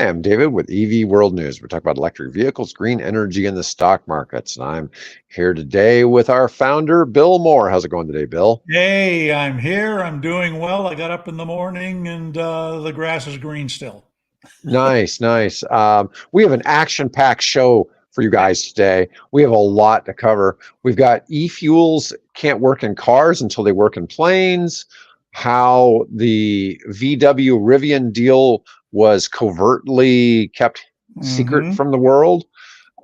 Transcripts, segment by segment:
am David with EV World News. We're talking about electric vehicles, green energy, and the stock markets. And I'm here today with our founder, Bill Moore. How's it going today, Bill? Hey, I'm here. I'm doing well. I got up in the morning and the grass is green still. Nice, nice. We have an action-packed show for you Yeah. guys today. We have a lot to cover. We've got e-fuels can't work in cars until they work in planes, how the VW Rivian deal was covertly kept secret Hmm. from the world,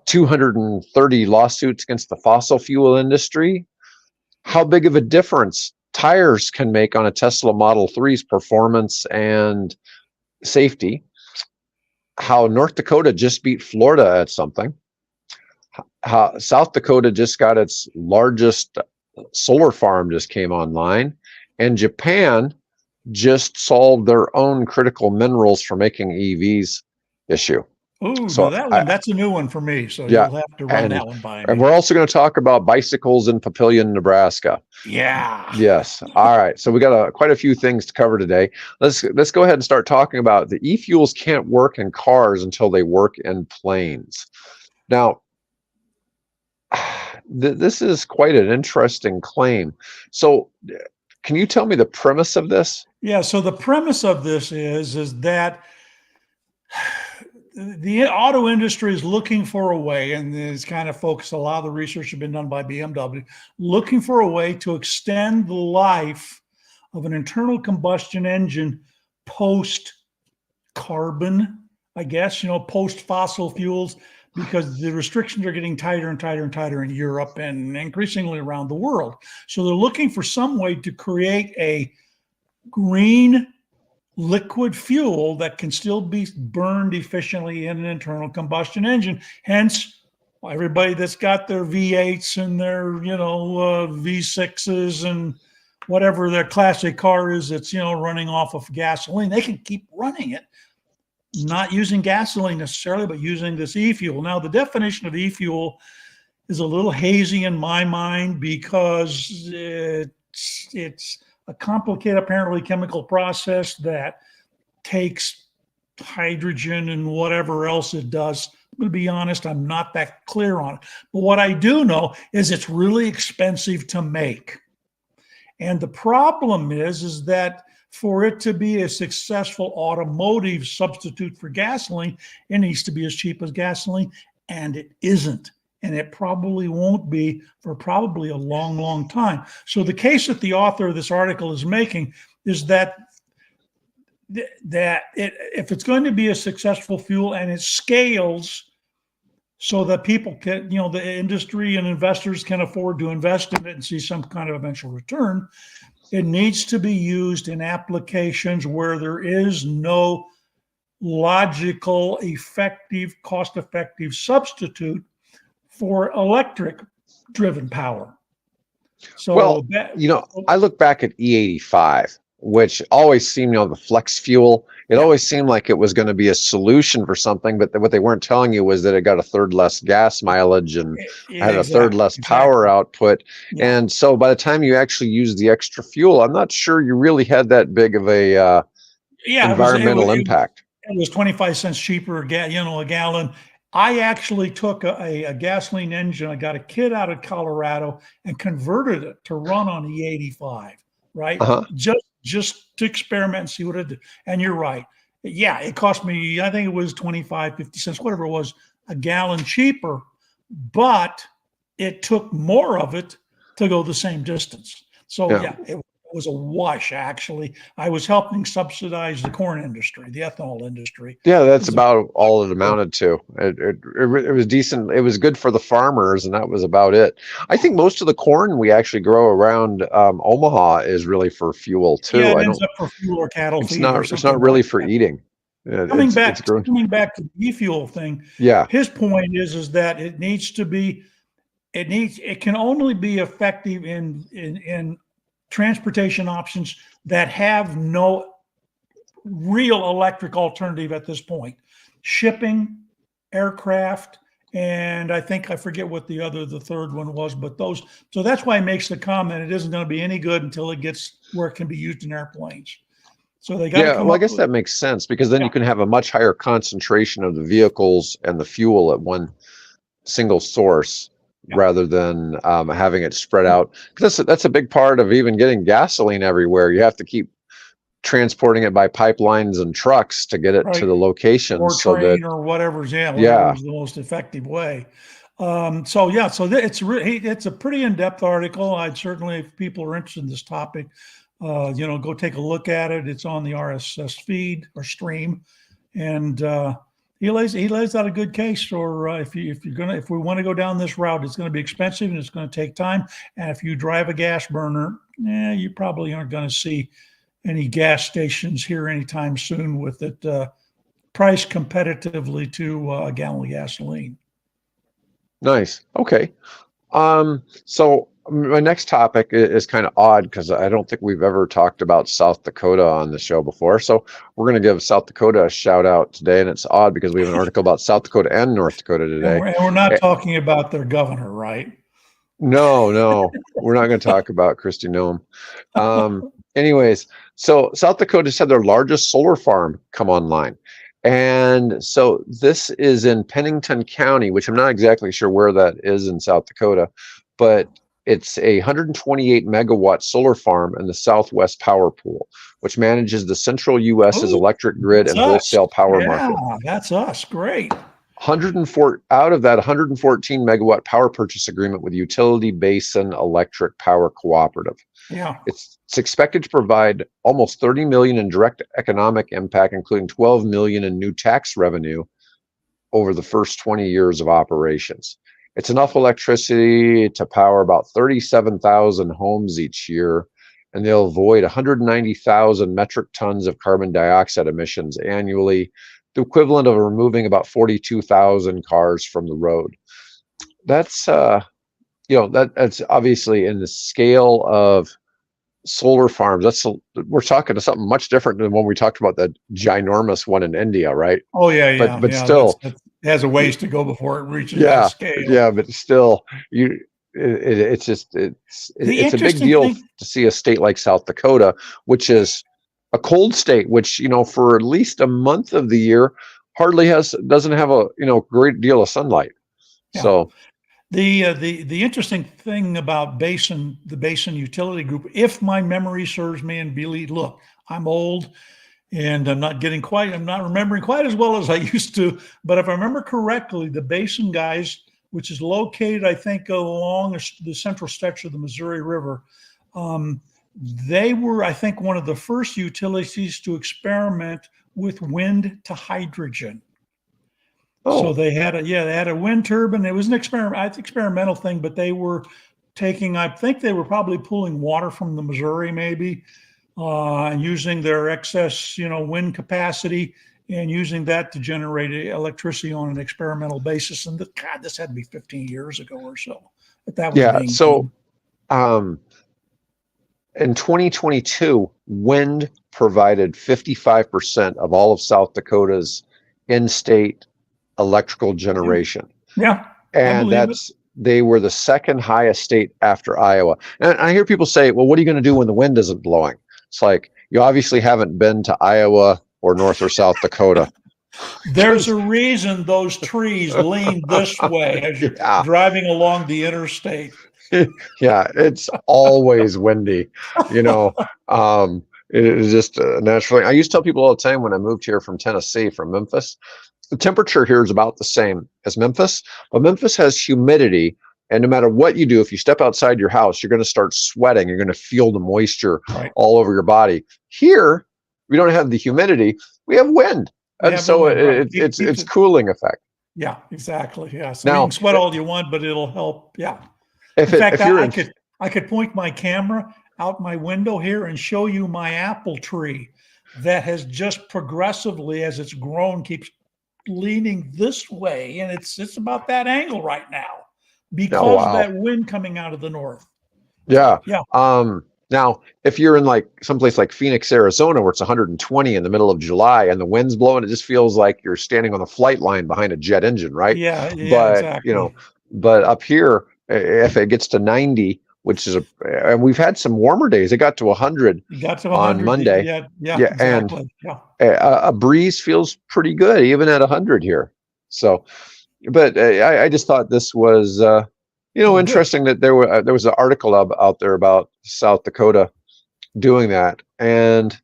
230 lawsuits against the fossil fuel industry, how big of a difference tires can make on a Tesla Model 3's performance and safety, how North Dakota just beat Florida at something, how South Dakota just got its largest solar farm just came online, and Japan just solved their own critical minerals for making EVs issue. Ooh, now So that one, that's a new one for me. So yeah, you'll have to run and that one by and me. we're also going to talk about bicycles in Papillion, Nebraska. Yeah. Yes. All right. So we got quite a few things to cover today. Let's go ahead and start talking about the e-fuels can't work in cars until they work in planes. Now, this is quite an interesting claim. So, can you tell me the premise of this? Yeah. So the premise of this is that the auto industry is looking for a way, and it's kind of focused. A lot of the research has been done by BMW, looking for a way to extend the life of an internal combustion engine post carbon, I guess, post fossil fuels, because the restrictions are getting tighter and tighter and tighter in Europe and increasingly around the world. So they're looking for some way to create a green liquid fuel that can still be burned efficiently in an internal combustion engine. Hence, everybody that's got their V8s and their, V6s and whatever their classic car is that's, running off of gasoline, they can keep running it, not using gasoline necessarily, but using this e-fuel. Now, the definition of e-fuel is a little hazy in my mind because it's a complicated, apparently, chemical process that takes hydrogen and whatever else it does. I'm going to be honest, I'm not that clear on it. But what I do know is it's really expensive to make. And the problem is that for it to be a successful automotive substitute for gasoline, it needs to be as cheap as gasoline, and it isn't. And it probably won't be for probably a long, long time. So the case that the author of this article is making is that if it's going to be a successful fuel and it scales so that people can, the industry and investors can afford to invest in it and see some kind of eventual return, it needs to be used in applications where there is no logical, effective, cost-effective substitute for electric driven power. Well, So that, I look back at E85, which always seemed, the flex fuel, it yeah, always seemed like it was going to be a solution for something, but what they weren't telling you was that it got a third less gas mileage and had a third exactly, less power exactly. output. Yeah. And so by the time you actually used the extra fuel, I'm not sure you really had that big of a Yeah, environmental impact. it was 25 cents cheaper a gallon. I actually took a gasoline engine. I got a kid out of Colorado and converted it to run on E85, right? Uh-huh. Just to experiment and see what it did. And you're right. Yeah, it cost me, I think it was 25, 50 cents, whatever it was, a gallon cheaper, but it took more of it to go the same distance. So Yeah. yeah, it was a wash, actually. I was helping subsidize the corn industry, the ethanol industry. Yeah, It that's was about all it amounted to. It was decent. It was good for the farmers, and that was about it. I think most of the corn we actually grow around Omaha is really for fuel Yeah, too. it I ends don't. up for fuel or cattle It's feed or not. It's not something really like for that. eating. It's grown. Coming back to the e-fuel thing, Yeah. his point is that it can only be effective in transportation options that have no real electric alternative at this point. Shipping, aircraft, and I forget what the third one was, but those. So that's why he makes the comment. It isn't going to be any good until it gets where it can be used in airplanes. So they got to Yeah, come well, I up guess with, that makes sense because then yeah, you can have a much higher concentration of the vehicles and the fuel at one single source yeah, rather than having it spread out. 'Cause that's a big part of even getting gasoline everywhere. You have to keep transporting it by pipelines and trucks to get it to right. the Or locations so that, train or whatever's, yeah, yeah, whatever's the most effective way. So yeah, so it's a pretty in-depth article. I'd certainly, if people are interested in this topic, go take a look at it. It's on the RSS feed or stream, and he lays out a good case for if we want to go down this route, it's going to be expensive and it's going to take time. And if you drive a gas burner, you probably aren't going to see any gas stations here anytime soon with it priced competitively to a gallon of gasoline. nice. Okay. So my next topic is kind of odd because I don't think we've ever talked about South Dakota on the show before. So we're going to give South Dakota a shout out today. And it's odd because we have an article about South Dakota and North Dakota And today. we're not Eh, talking about their governor, right? No, no, we're not going to talk about Christy Nome. Anyways, so South Dakota's had their largest solar farm come online. And so this is in Pennington County, which I'm not exactly sure where that is in South Dakota, but it's a 128 megawatt solar farm in the Southwest Power Pool, which manages the central US's Oh, electric grid that's and us. wholesale power Yeah, market. that's us. Great. 104 out of that 114 megawatt power purchase agreement with Utility Basin Electric Power Cooperative. Yeah. It's expected to provide almost 30 million in direct economic impact, including 12 million in new tax revenue over the first 20 years of operations. It's enough electricity to power about 37,000 homes each year, and they'll avoid 190,000 metric tons of carbon dioxide emissions annually, the equivalent of removing about 42,000 cars from the road. That's that's obviously in the scale of solar farms. We're talking to something much different than when we talked about the ginormous one in India, right? Oh yeah, But yeah, but yeah. still, It has a ways to go before it reaches that yeah, scale. yeah, but still, it's just The it's a big interesting deal thing, to see a state like South Dakota, which is a cold state, which for at least a month of the year hardly doesn't have a great deal of sunlight. yeah. So The interesting thing about the Basin Utility Group, if my memory serves me, and believe, look, I'm old and I'm not remembering quite as well as I used to. But if I remember correctly, the Basin guys, which is located, I think, along the central stretch of the Missouri River, they were, I think, one of the first utilities to experiment with wind to hydrogen. So oh they had a wind turbine. It was an experimental thing, but they were I think they were probably pulling water from the Missouri, maybe, and using their excess, wind capacity and using that to generate electricity on an experimental basis. And this had to be 15 years ago or so that was yeah, being so done. in 2022, wind provided 55% of all of South Dakota's in-state electrical generation. Yeah, I And believe it. they were the second highest state after Iowa. And I hear people say, well, what are you going to do when the wind isn't blowing? It's like, you obviously haven't been to Iowa or North or South Dakota. There's a reason those trees lean this way as you're Yeah, driving along the interstate. yeah, it's always windy, you know. It is just naturally. I used to tell people all the time when I moved here from Tennessee, from Memphis, the temperature here is about the same as Memphis, but Memphis has humidity. And no matter what you do, if you step outside your house, you're going to start sweating. You're going to feel the moisture Right. all over your body. Here, we don't have the humidity. We have wind. And so it's cooling effect. Yeah, exactly. Yeah. So you Now, can sweat all you want, but it'll help. Yeah. In if fact, you're I could point my camera out my window here and show you my apple tree that has just progressively, as it's grown, keeps leaning this way, and it's oh about that angle right now because of wow, that wind coming out of the north. yeah. So, yeah. Now, if you're in like someplace like Phoenix, Arizona, where it's 120 in the middle of July and the wind's blowing, it just feels like you're standing on the flight line behind a jet engine, right? Yeah, But exactly. but up here, if it gets to 90 which is and we've had some warmer days. It got to 100 You got to on 100. Monday. Yeah, yeah, Yeah, and exactly. Yeah. a breeze feels pretty good even at 100 here. So, but I just thought this was Well, good. interesting that there was an article out there about South Dakota doing that. And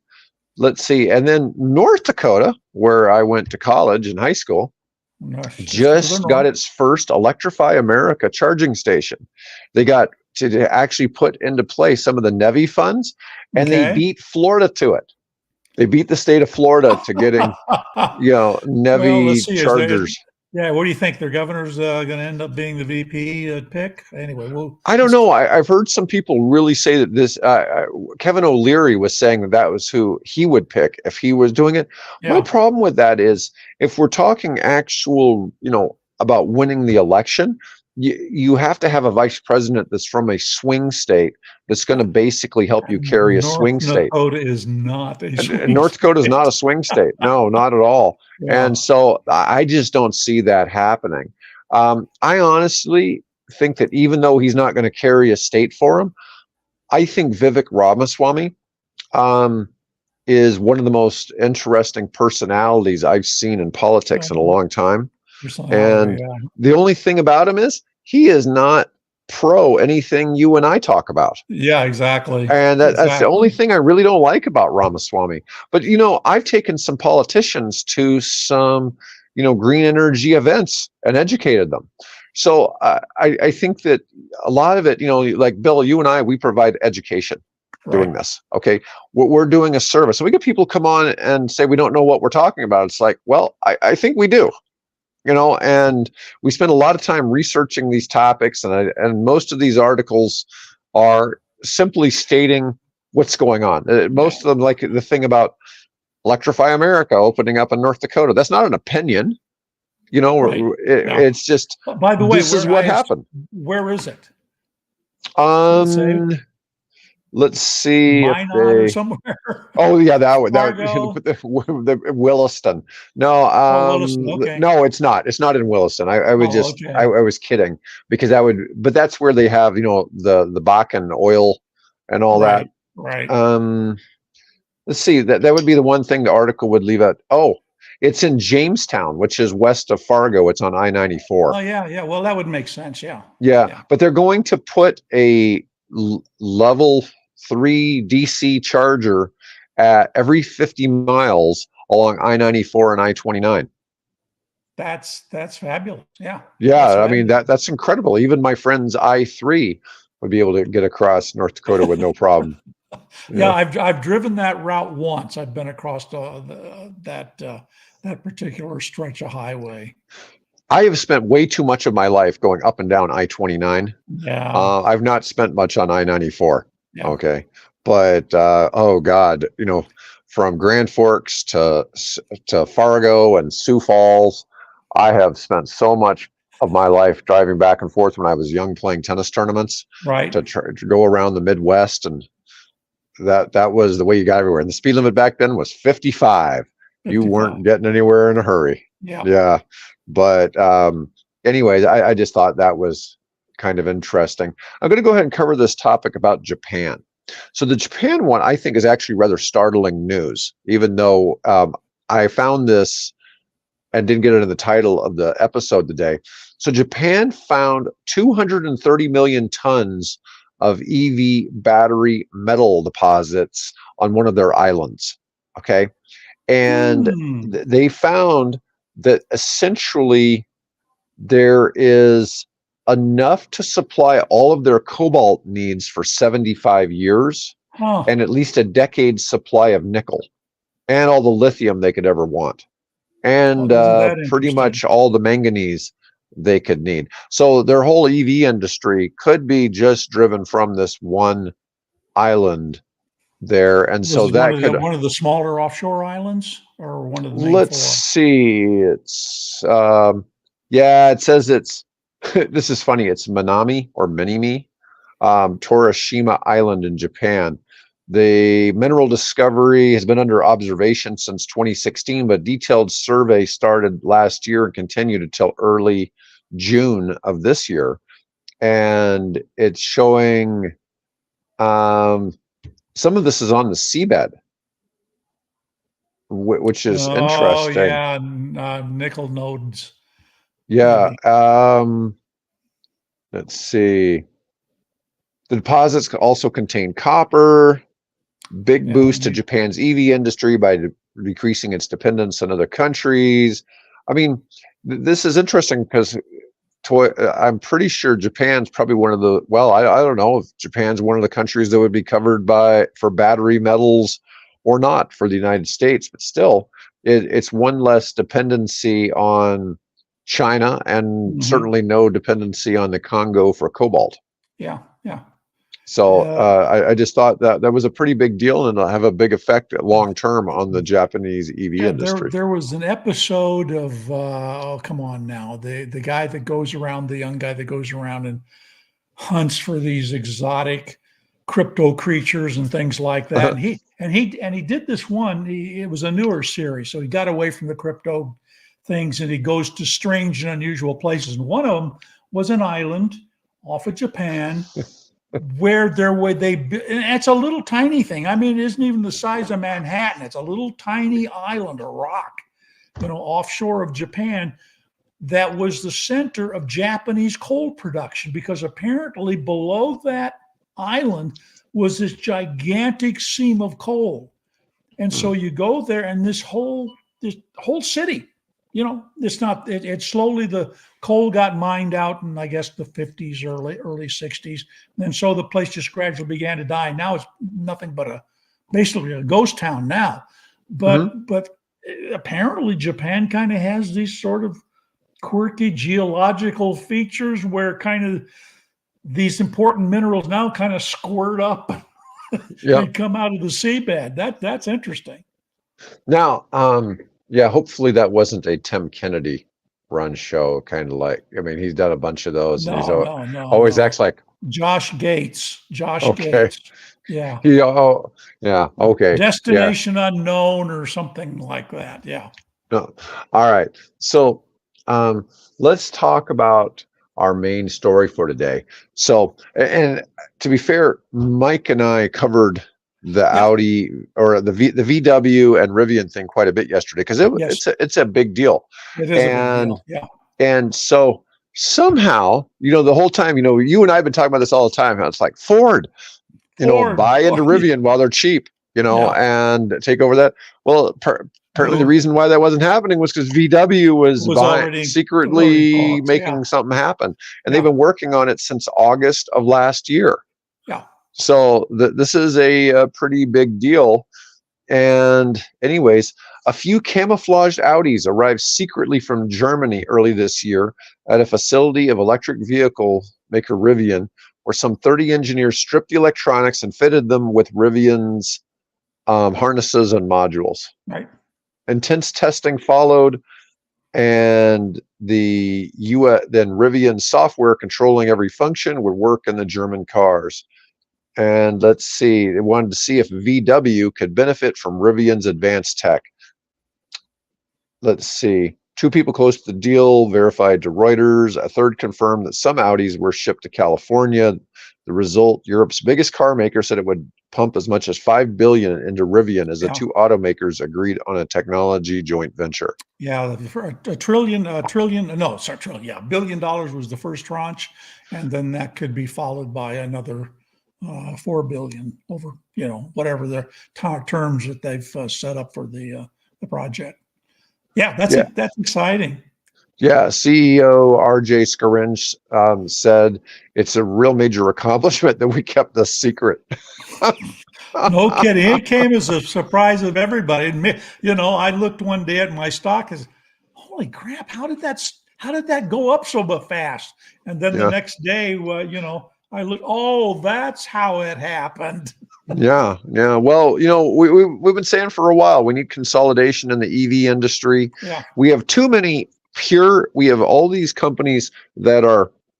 let's see, and then North Dakota, where I went to college and high school, Just further just got north. its first Electrify America charging station. They got to actually put into place some of the NEVI funds, and they Okay. beat Florida to it. They beat the state of Florida to getting, Well, NEVI let's see. chargers. Yeah, what do you think? Their governor's going to end up being the VP pick? Anyway, I don't know. I've heard some people really say that this Kevin O'Leary was saying that was who he would pick if he was doing it. yeah. My problem with that is if we're talking actual, about winning the election, you have to have a vice president that's from a swing state that's going to basically help you carry a swing state. North Dakota is not a swing North Dakota is not a swing state. No, not at all. Yeah. And so I just don't see that happening. I honestly think that even though he's not going to carry a state for him, I think Vivek Ramaswamy is one of the most interesting personalities I've seen in politics in a long time. And the only thing about him is he is not pro anything you and I talk about. Yeah, exactly. And that's the only thing I really don't like about Ramaswamy. But, I've taken some politicians to some, green energy events and educated them. So I think that a lot of it, like Bill, you and I, we provide education doing this. Okay. We're doing a service. So we get people come on and say, we don't know what we're talking about. It's like, well, I think we do. And we spend a lot of time researching these topics, and most of these articles are simply stating what's going on. Most of them, like the thing about Electrify America opening up in North Dakota, that's not an opinion. It's just, by the way, this is what happened. Where is it? Let's see Minot or somewhere. Oh yeah, that the Williston. No, Williston, okay. No, it's not. It's not in Williston. I was okay. I was kidding, because but that's where they have the Bakken oil and all that. Right. Let's see, that would be the one thing the article would leave out. Oh, it's in Jamestown, which is west of Fargo. It's on I-94. Oh yeah. Well, that would make sense. Yeah. But they're going to put a level 3 DC charger at every 50 miles along I-94 and I-29. That's fabulous. Yeah. I mean, that's incredible. Even my friend's I-3 would be able to get across North Dakota with no problem. Yeah, I've driven that route once. I've been across that particular stretch of highway. I have spent way too much of my life going up and down I-29. Yeah. I've not spent much on I-94. Yeah. Okay. But, oh God, from Grand Forks to Fargo and Sioux Falls, I have spent so much of my life driving back and forth when I was young, playing tennis tournaments, right, to go around the Midwest. And that was the way you got everywhere. And the speed limit back then was 55. You weren't getting anywhere in a hurry. Yeah. But anyways, I just thought that was kind of interesting. I'm going to go ahead and cover this topic about Japan. So the Japan one, I think, is actually rather startling news, even though I found this and didn't get it in the title of the episode today. So Japan found 230 million tons of EV battery metal deposits on one of their islands. Okay. And they found that essentially there is enough to supply all of their cobalt needs for 75 years and at least a decade's supply of nickel and all the lithium they could ever want. And pretty much all the manganese they could need. So their whole EV industry could be just driven from this one island there. And so that could one of the smaller offshore islands, or one of the main let's see, it's it says it's this is funny, it's Minami or Minimi, Torishima Island in Japan. The mineral discovery has been under observation since 2016, but detailed survey started last year and continued until early June of this year. And and it's showing some of this is on the seabed, which is Oh interesting. yeah, nickel nodes, Yeah. maybe. Let's see. The deposits also contain copper. Big Yeah, boost to Japan's EV industry by decreasing its dependence on other countries. I mean, this is interesting because I'm pretty sure Japan's probably one of the, well, I don't know if Japan's one of the countries that would be covered for battery metals or not for the United States, but still, it's one less dependency on China and certainly no dependency on the Congo for cobalt. yeah, yeah. So I just thought that that was a pretty big deal and it'll have a big effect long term on the Japanese EV Yeah, industry. there was an episode of oh come on now, the guy that goes around, the young guy that goes around and hunts for these exotic crypto creatures and things like that. And he did this one. It was a newer series, so he got away from the crypto things and he goes to strange and unusual places. And one of them was an island off of Japan where and it's a little tiny thing. I mean, it isn't even the size of Manhattan. It's a little tiny island, a rock, offshore of Japan, that was the center of Japanese coal production, because apparently below that island was this gigantic seam of coal. And so you go there and this whole city, it's slowly, the coal got mined out in, I guess, the 50s, early 60s. And so the place just gradually began to die. Now it's nothing but basically a ghost town now. But apparently Japan kind of has these sort of quirky geological features where kind of these important minerals now kind of squirt up and come out of the seabed. That's interesting. Now, yeah, hopefully that wasn't a Tim Kennedy run show, kind of like, I mean, he's done a bunch of those and he's always acts like Josh Gates. Okay. Gates. Yeah. Okay. Destination Unknown or something like that. Yeah. No. All right. So let's talk about our main story for today. So, and to be fair, Mike and I covered the Audi or the VW and Rivian thing quite a bit yesterday because it's a big deal. It is a big deal. Yeah. And so somehow, the whole time, you and I have been talking about this all the time. How it's like Ford buy into Rivian while they're cheap, and take over that. Well, apparently the reason why that wasn't happening was because VW was secretly making something happen. And they've been working on it since August of last year. Yeah. So this is a pretty big deal. And anyways, a few camouflaged Audis arrived secretly from Germany early this year at a facility of electric vehicle maker Rivian, where some 30 engineers stripped the electronics and fitted them with Rivian's harnesses and modules. Right. Intense testing followed, and then Rivian software controlling every function would work in the German cars. And let's see, they wanted to see if VW could benefit from Rivian's advanced tech. Let's see. 2 people close to the deal verified to Reuters. A third confirmed that some Audis were shipped to California. The result, Europe's biggest car maker said it would pump as much as $5 billion into Rivian as the two automakers agreed on a technology joint venture. Yeah, $1 trillion. $1 billion was the first tranche, and then that could be followed by another $4 billion over, whatever the terms that they've set up for the project. Yeah, that's exciting. Yeah, CEO RJ Scaringe said it's a real major accomplishment that we kept this secret. No kidding. It came as a surprise of everybody. And I looked one day at my stock as, holy crap, how did that go up so fast? And then the next day, I looked, oh, that's how it happened. Yeah. Well, we've been saying for a while, we need consolidation in the EV industry. Yeah. We have too many we have all these companies that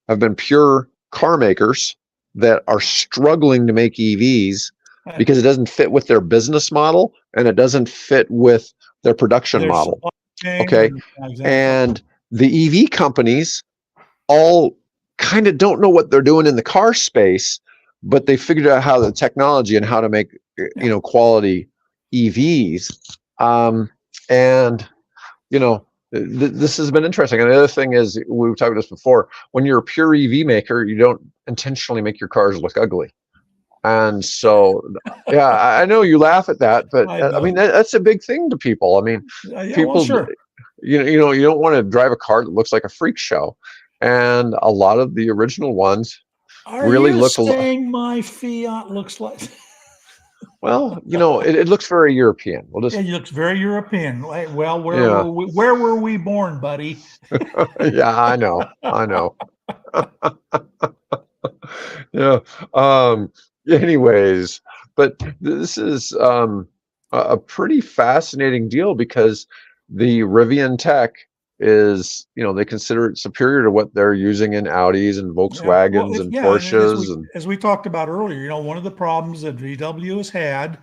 have been pure car makers that are struggling to make EVs because it doesn't fit with their business model and it doesn't fit with their production model. Okay. And the EV companies all kind of don't know what they're doing in the car space, but they figured out how the technology and how to make, quality EVs. And, this has been interesting. And the other thing is, we've talked about this before, when you're a pure EV maker, you don't intentionally make your cars look ugly. And so, yeah, I know you laugh at that, but I mean, that's a big thing to people. I mean, Yeah, well, people, sure. you don't want to drive a car that looks like a freak show. And a lot of the original ones Are really you look a lot. saying my Fiat looks like? Well, it looks very European. We'll Yeah, just, it looks very European. Well, yeah, where were we born, buddy? yeah, I know. Yeah. Anyways, but this is a pretty fascinating deal because the Rivian tech is, they consider it superior to what they're using in Audis and Yeah. Well, Volkswagens and and Porsches and as we talked about earlier, one of the problems that VW has had,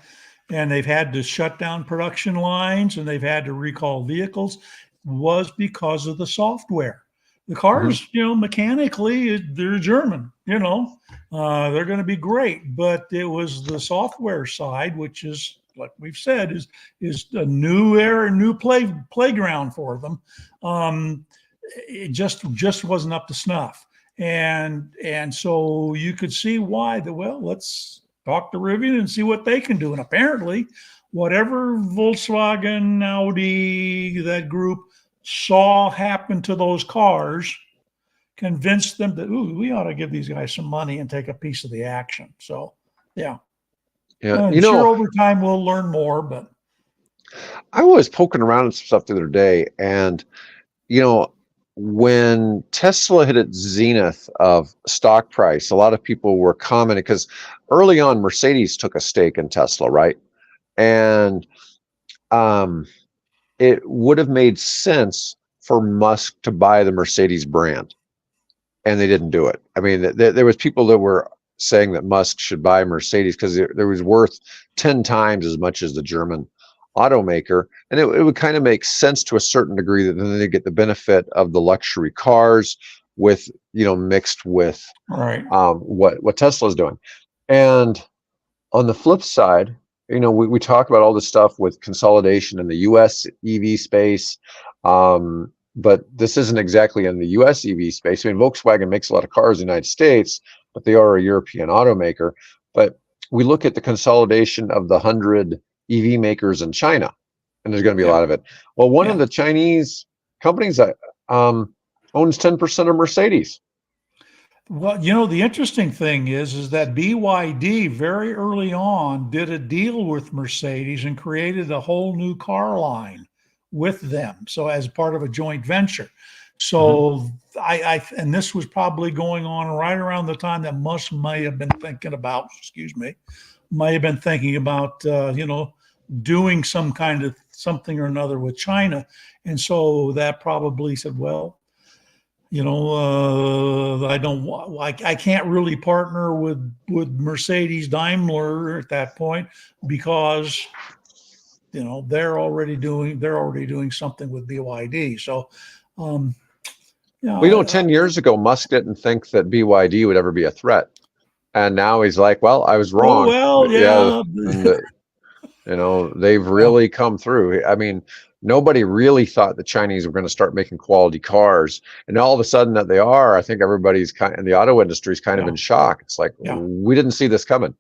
and they've had to shut down production lines and they've had to recall vehicles, was because of the software. The cars, mechanically, they're German, they're going to be great, but it was the software side, which is, like we've said, is a new era, new playground for them. It just wasn't up to snuff. And so you could see why let's talk to Rivian and see what they can do. And apparently, whatever Volkswagen, Audi, that group saw happen to those cars, convinced them that, we ought to give these guys some money and take a piece of the action. So, yeah. yeah, I'm sure over time we'll learn more, but I was poking around at some stuff the other day, and when Tesla hit its zenith of stock price, a lot of people were commenting because early on Mercedes took a stake in Tesla, right? And it would have made sense for Musk to buy the Mercedes brand, and they didn't do it. I mean, there was people that were saying that Musk should buy Mercedes because there was worth 10 times as much as the German automaker, and it would kind of make sense to a certain degree that then they get the benefit of the luxury cars with mixed with right. What Tesla is doing. And on the flip side, we talk about all this stuff with consolidation in the US EV space, but this isn't exactly in the US EV space. I mean, Volkswagen makes a lot of cars in the United States, but they are a European automaker. But we look at the consolidation of the 100 EV makers in China, and there's going to be a lot of it. Well, one of the Chinese companies that owns 10% of Mercedes. Well, the interesting thing is that BYD very early on did a deal with Mercedes and created a whole new car line with them. So as part of a joint venture. So and this was probably going on right around the time that Musk may have been thinking about, doing some kind of something or another with China. And so that probably said, well, I can't really partner with Mercedes Daimler at that point because, they're already doing something with BYD. So, 10 years ago, Musk didn't think that BYD would ever be a threat. And now he's like, well, I was wrong. Oh, well, yeah. And, they've really come through. I mean, nobody really thought the Chinese were going to start making quality cars. And all of a sudden that they are, I think everybody's in the auto industry is kind of in shock. It's like, we didn't see this coming.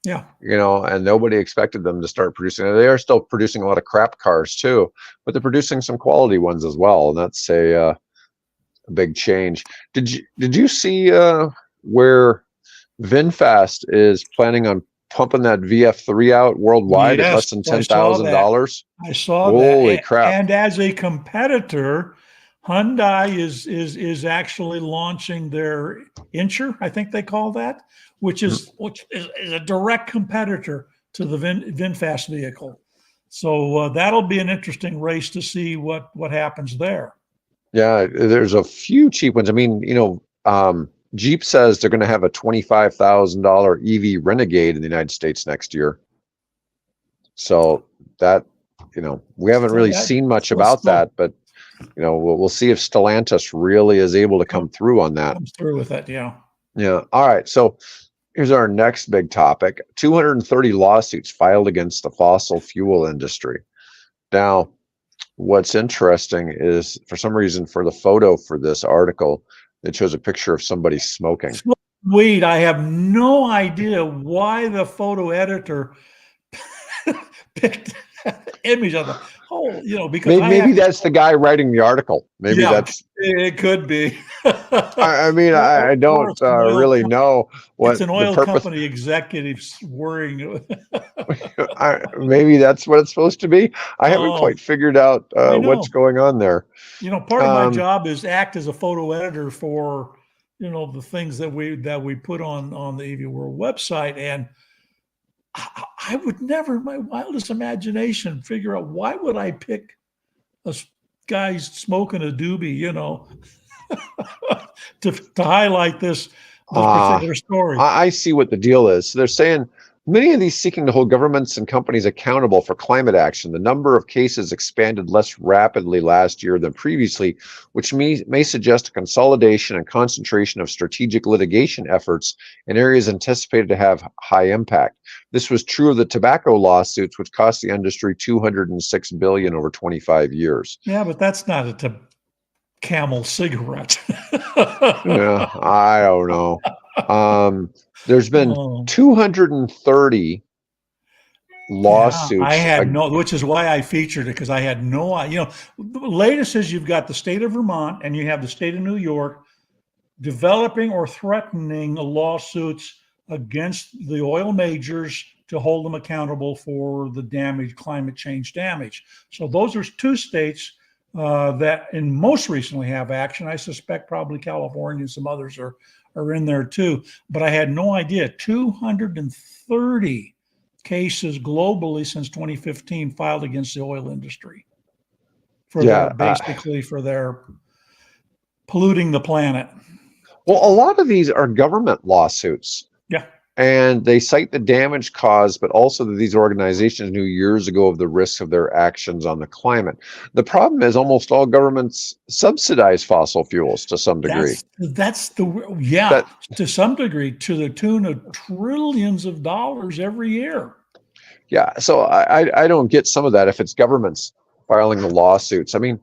Yeah. And nobody expected them to start producing. They are still producing a lot of crap cars too, but they're producing some quality ones as well. And that's a big change. Did you see where VinFast is planning on pumping that VF3 out worldwide at less than $10,000? I saw that. Holy crap. And as a competitor, Hyundai is actually launching their Incher, I think they call that, which is a direct competitor to the VinFast vehicle. So that'll be an interesting race to see what happens there. Yeah, there's a few cheap ones. I mean, Jeep says they're going to have a $25,000 EV Renegade in the United States next year. So that, we haven't really seen much about that, but we'll see if Stellantis really is able to come through on that. Comes through with it, yeah. Yeah. All right. So here's our next big topic: 230 lawsuits filed against the fossil fuel industry. Now, what's interesting is, for some reason, for the photo for this article, it shows a picture of somebody smoking. Weed. I have no idea why the photo editor picked image of the whole, because Maybe that's the guy writing the article. Maybe that's. It could be. I mean, I don't really know what it's an the oil purpose. company executives worrying. Maybe that's what it's supposed to be. I haven't quite figured out what's going on there. Part of my job is act as a photo editor for the things that we put on the EV World website, and I would never, in my wildest imagination, figure out why would I pick a guy smoking a doobie, to highlight this particular story. I see what the deal is. They're saying many of these seeking to hold governments and companies accountable for climate action. The number of cases expanded less rapidly last year than previously, which may suggest a consolidation and concentration of strategic litigation efforts in areas anticipated to have high impact. This was true of the tobacco lawsuits, which cost the industry $206 billion over 25 years. Yeah, but that's not a Camel cigarette. Yeah, I don't know. There's been 230 lawsuits. Yeah, I had which is why I featured it, because I had no idea. The latest is you've got the state of Vermont and you have the state of New York developing or threatening lawsuits against the oil majors to hold them accountable for the damage, climate change damage. So those are two states that most recently have action. I suspect probably California and some others are in there too. But I had no idea. 230 cases globally since 2015 filed against the oil industry for their polluting the planet. Well, a lot of these are government lawsuits. Yeah. And they cite the damage caused, but also that these organizations knew years ago of the risks of their actions on the climate. The problem is almost all governments subsidize fossil fuels to some degree. To some degree, to the tune of trillions of dollars every year. Yeah, so I don't get some of that if it's governments filing the lawsuits. I mean,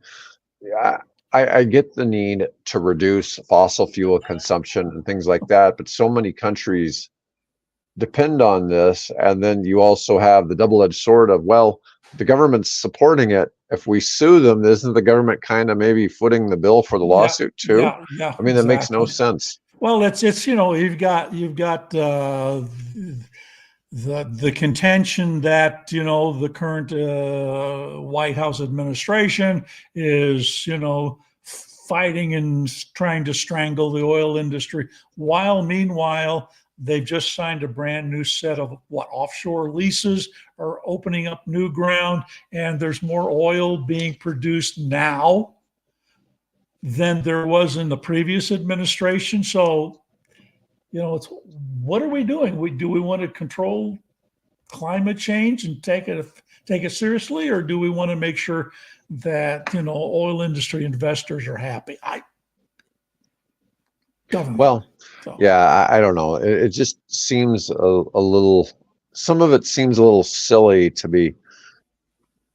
I get the need to reduce fossil fuel consumption and things like that, but so many countries depend on this, and then you also have the double-edged sword of, well, the government's supporting it. If we sue them, isn't the government kind of maybe footing the bill for the lawsuit too? Yeah, I mean, that makes no sense. Well, it's you've got the contention that the current White House administration is fighting and trying to strangle the oil industry, while meanwhile they've just signed a brand new set of offshore leases are opening up new ground, and there's more oil being produced now than there was in the previous administration. So, it's what are we doing? Do we want to control climate change and take it seriously, or do we want to make sure that oil industry investors are happy? Yeah, I don't know. It just seems a little. Some of it seems a little silly to be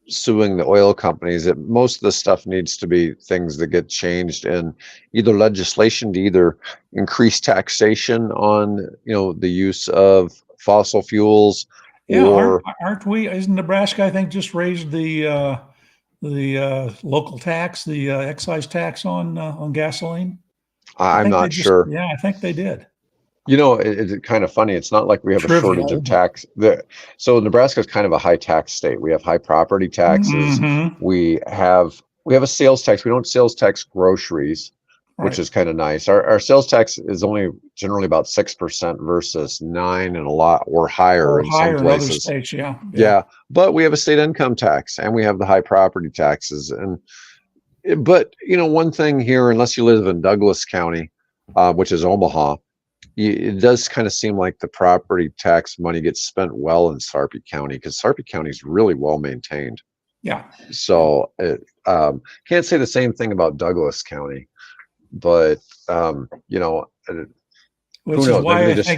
suing the oil companies. Most of the stuff needs to be things that get changed in either legislation to either increase taxation on the use of fossil fuels. Yeah, or aren't we? Isn't Nebraska, I think, just raised the local tax, the excise tax on gasoline? I'm not sure. Yeah, I think they did. It's kind of funny. It's not like we have a shortage of tax. So Nebraska is kind of a high tax state. We have high property taxes. Mm-hmm. We have a sales tax. We don't sales tax groceries, which is kind of nice. Our sales tax is only generally about 6% versus 9% and a lot or higher in some places. Other states, yeah. But we have a state income tax and we have the high property taxes. But one thing here, unless you live in Douglas County, which is Omaha, it does kind of seem like the property tax money gets spent well in Sarpy County, because Sarpy County is really well maintained. Yeah. So can't say the same thing about Douglas County, but you know, who Which is knows? Maybe why they I just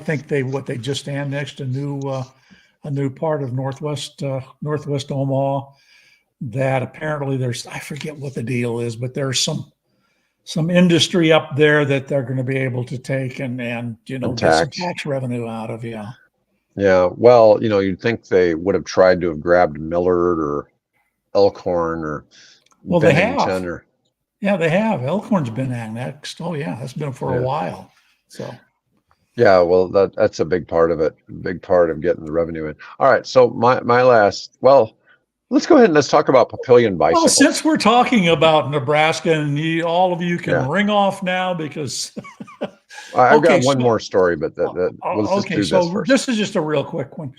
think they just annexed a new part of Northwest Omaha that apparently I forget what the deal is, but there's some industry up there that they're going to be able to take and get some tax. tax revenue out of. Yeah. Yeah. Well, you'd think they would have tried to have grabbed Millard or Elkhorn or Well, they have. Bennington or Yeah, they have. Elkhorn's been annexed. Oh yeah, that's been for a yeah. while. So Yeah, well, that's a big part of it, big part of getting the revenue in. All right, so my last, well, let's go ahead and let's talk about Papillion well, bicycles. since we're talking about Nebraska, and all of you can Yeah, ring off now because I've okay, got one so more story, but let's just okay, do this so first. this is just a real quick one.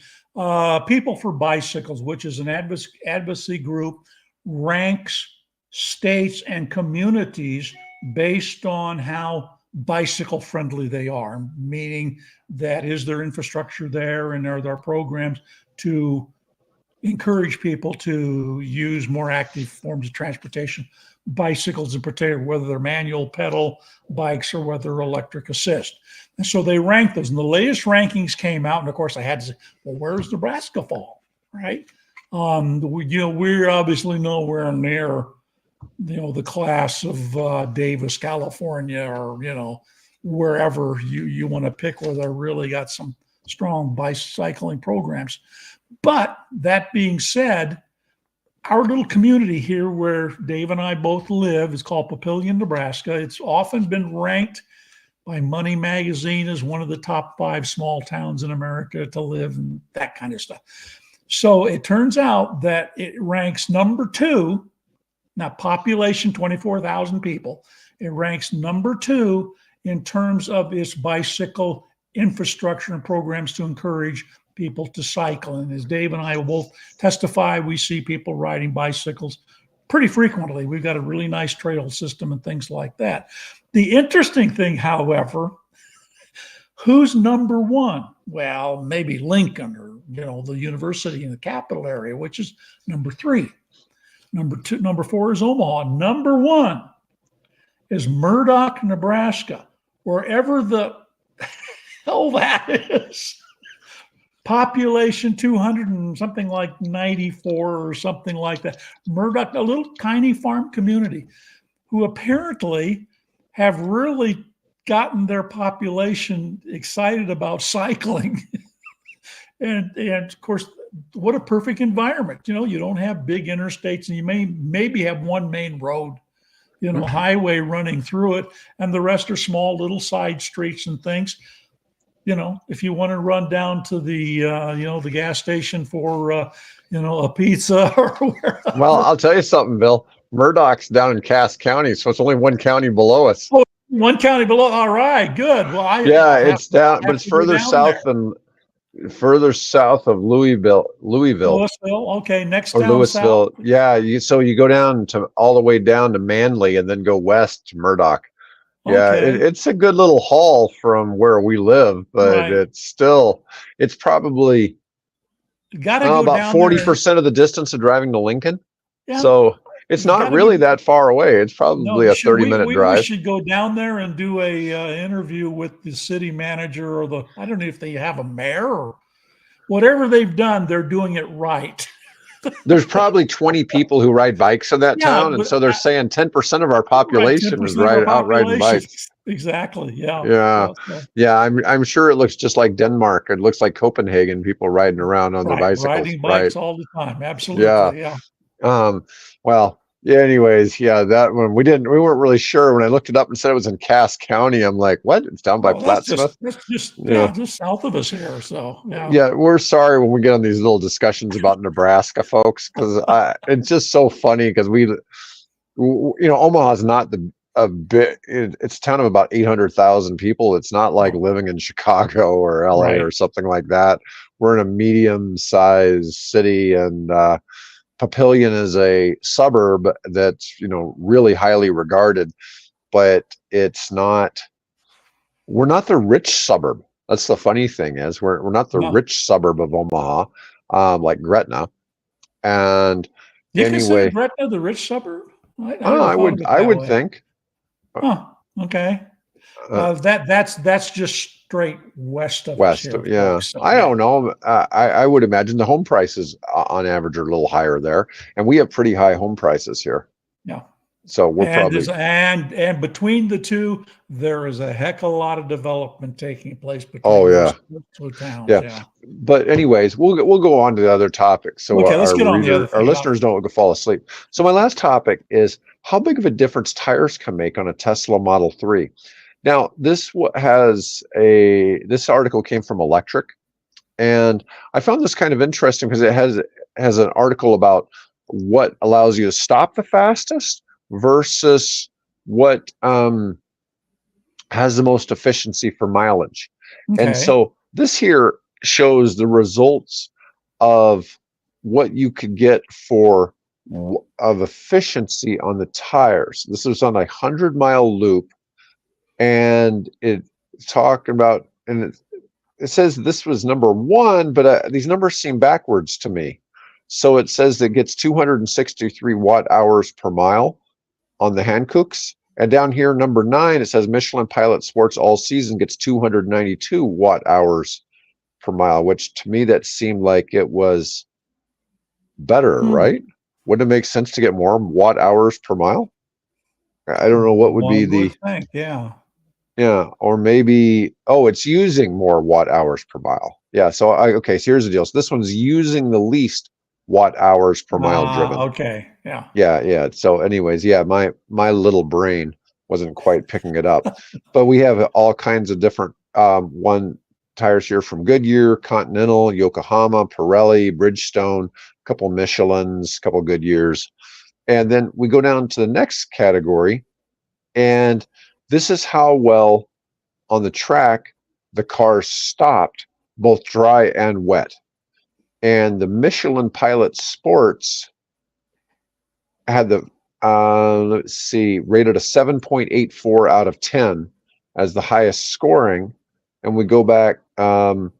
People for Bicycles, which is an advocacy group, ranks states and communities based on how bicycle friendly they are, meaning that is there infrastructure there and are there programs to encourage people to use more active forms of transportation, bicycles in particular, whether they're manual pedal bikes or whether they're electric assist. And so they ranked those. And the latest rankings came out. And of course, I had to say, well, where's Nebraska fall? Right. We're obviously nowhere near, the class of Davis, California, or, wherever you want to pick where they really got some strong bicycling programs. But that being said, our little community here where Dave and I both live is called Papillion, Nebraska. It's often been ranked by Money Magazine as one of the top 5 small towns in America to live and that kind of stuff. So it turns out that it ranks number 2, now population 24,000 people. It ranks number 2 in terms of its bicycle infrastructure and programs to encourage people to cycle. And as Dave and I will both testify, we see people riding bicycles pretty frequently. We've got a really nice trail system and things like that. The interesting thing, however, who's number 1? Well, maybe Lincoln or, the university in the capital area, which is number 3. Number 4 is Omaha. Number 1 is Murdoch, Nebraska, wherever the hell that is. Population 200 and something like 94 or something like that. Murdoch, a little tiny farm community who apparently have really gotten their population excited about cycling. and of course, what a perfect environment. You don't have big interstates and you maybe have one main road, highway running through it, and the rest are small little side streets and things. If you want to run down to the, the gas station for, a pizza or wherever. Well, I'll tell you something, Bill. Murdoch's down in Cass County, so it's only one county below us. Oh, one county below. All right, good. Well, it's down, but it's further south of Louisville. Louisville. Okay, next Or down Louisville. south. Yeah, so you go down to all the way down to Manly and then go west to Murdoch. Yeah, Okay. it's a good little haul from where we live, but Right. it's probably Got to go about down 40% of the distance of driving to Lincoln. Yeah. So it's not really that far away. It's probably a 30-minute drive. We should go down there and do a interview with the city manager or I don't know if they have a mayor or whatever they've done. They're doing it right. There's probably 20 people who ride bikes in that town, and so they're saying 10% of our population is out riding bikes. Exactly. Yeah. Yeah. I'm sure it looks just like Denmark. It looks like Copenhagen. People riding around on their bicycles. Riding bikes all the time. Absolutely. Yeah. Well. Yeah. Anyways, that one we weren't really sure when I looked it up and said it was in Cass County. I'm like, what? It's down by Plattsmouth. That's just south of us here. So we're sorry when we get on these little discussions about Nebraska, folks, because it's just so funny because Omaha is not a bit. It's a town of about 800,000 people. It's not like living in Chicago or LA or something like that. We're in a medium-sized city, and Papillion is a suburb that's really highly regarded, but we're not the rich suburb. That's the funny thing is we're not the rich suburb of Omaha, like Gretna. And Do you consider anyway, Gretna the rich suburb? I never thought of it I that would way. think. Huh. Okay. Uh, That's just straight west of us West, here, yeah. folks. So I yeah, don't know. I would imagine the home prices on average are a little higher there, and we have pretty high home prices here. yeah. So we're And probably, there's and between the two, there is a heck of a lot of development taking place oh between those yeah, two towns. yeah. Yeah. But anyways, we'll go on to the other topics so Okay, let's get on the other our thing. Yeah. listeners don't fall asleep. So my last topic is how big of a difference tires can make on a Tesla Model 3. Now, this article came from Electric, and I found this kind of interesting because it has an article about what allows you to stop the fastest versus what has the most efficiency for mileage. And Okay. so this here shows the results of what you could get for of efficiency on the tires. This was on a 100-mile loop, and it talked about, and it says this was number one, but these numbers seem backwards to me. So it says it gets 263 watt hours per mile on the Hancooks. And down here, number 9, it says Michelin Pilot Sports All Season gets 292 watt hours per mile, which to me that seemed like it was better, Hmm. right? Wouldn't it make sense to get more watt hours per mile? I don't know what would be One would the, think. Yeah. yeah, or maybe, oh, it's using more watt hours per mile. Yeah, so okay, so here's the deal. So this one's using the least watt hours per mile driven. Okay. Yeah. Yeah, yeah. So anyways, yeah, my little brain wasn't quite picking it up. But we have all kinds of different one tires here from Goodyear, Continental, Yokohama, Pirelli, Bridgestone, a couple Michelins, a couple Goodyears. And then we go down to the next category, and this is how well on the track the car stopped, both dry and wet. And the Michelin Pilot Sports had the let's see, rated a 7.84 out of 10 as the highest scoring. And we go back, the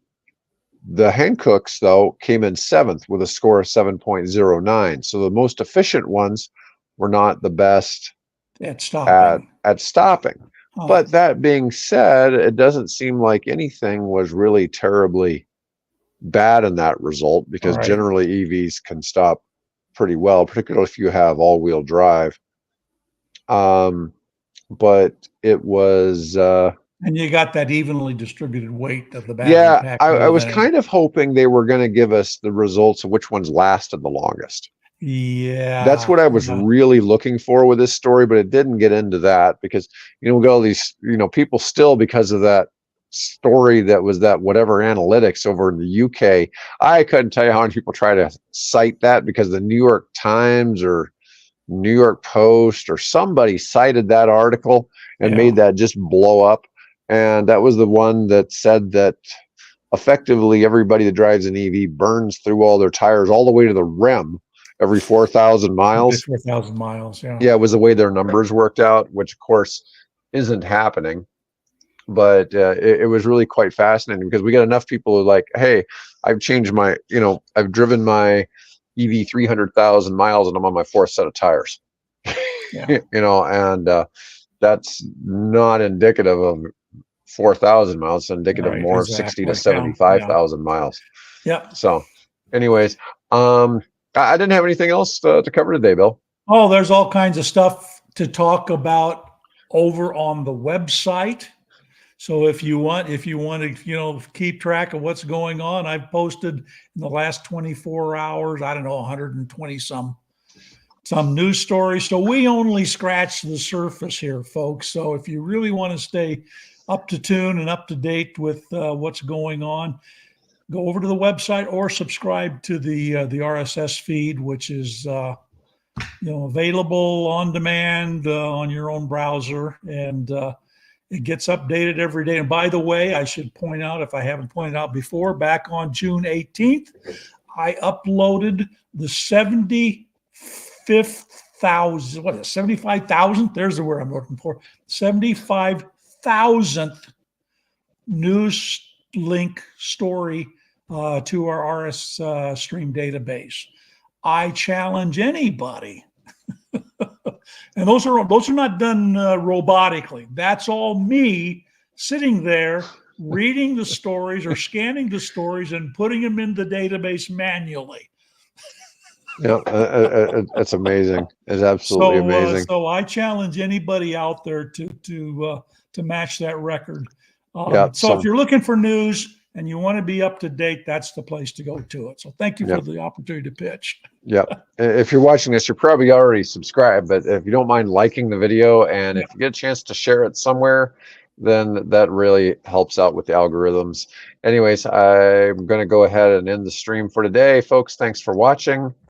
Hancooks though came in 7th with a score of 7.09. So the most efficient ones were not the best At stopping. at stopping. Huh. But that being said, it doesn't seem like anything was really terribly bad in that result, All because right. generally EVs can stop pretty well, particularly if you have all-wheel drive. But it was, And you got that evenly distributed weight of the battery yeah, pack I more was than it. kind of hoping they were going to give us the results of which ones lasted the longest. That's what Yeah. I was really looking for with this story, but it didn't get into that because, we got all these, people still, because of that story that was that whatever analytics over in the UK. I couldn't tell you how many people try to cite that because the New York Times or New York Post or somebody cited that article and made Yeah. that just blow up. And that was the one that said that effectively everybody that drives an EV burns through all their tires all the way to the rim every 4,000 miles. 4,000 miles. Yeah. Yeah, it was the way their numbers worked out, which of course isn't happening. But it was really quite fascinating because we got enough people who are like, hey, I've changed my, I've driven my EV 300,000 miles and I'm on my 4th set of tires. Yeah. And that's not indicative of 4,000 miles. It's indicative Right. more of 60 to Exactly. Yeah. Yeah. 75,000 miles. Yeah. So, anyways, I didn't have anything else to cover today, Bill. Oh, there's all kinds of stuff to talk about over on the website. So if you want to, keep track of what's going on, I've posted in the last 24 hours, I don't know, 120 some news stories. So we only scratch the surface here, folks. So if you really want to stay up to tune and up to date with what's going on, go over to the website or subscribe to the RSS feed, which is available on demand on your own browser, and it gets updated every day. And by the way, I should point out, if I haven't pointed out before, back on June 18th, I uploaded the 75,000, what is it, 75,000? There's the word I'm looking for. 75,000th news link story to our RS stream database. I challenge anybody. And those are not done robotically. That's all me sitting there reading the stories or scanning the stories and putting them in the database manually. Yeah, it's amazing. It's absolutely amazing. So I challenge anybody out there to match that record. Yeah. So if you're looking for news and you want to be up to date, that's the place to go to it. So thank you Yeah. for the opportunity to pitch. Yeah. If you're watching this, you're probably already subscribed, but if you don't mind liking the video and if you get a chance to share it somewhere, then that really helps out with the algorithms. Anyways, I'm going to go ahead and end the stream for today, folks. Thanks for watching.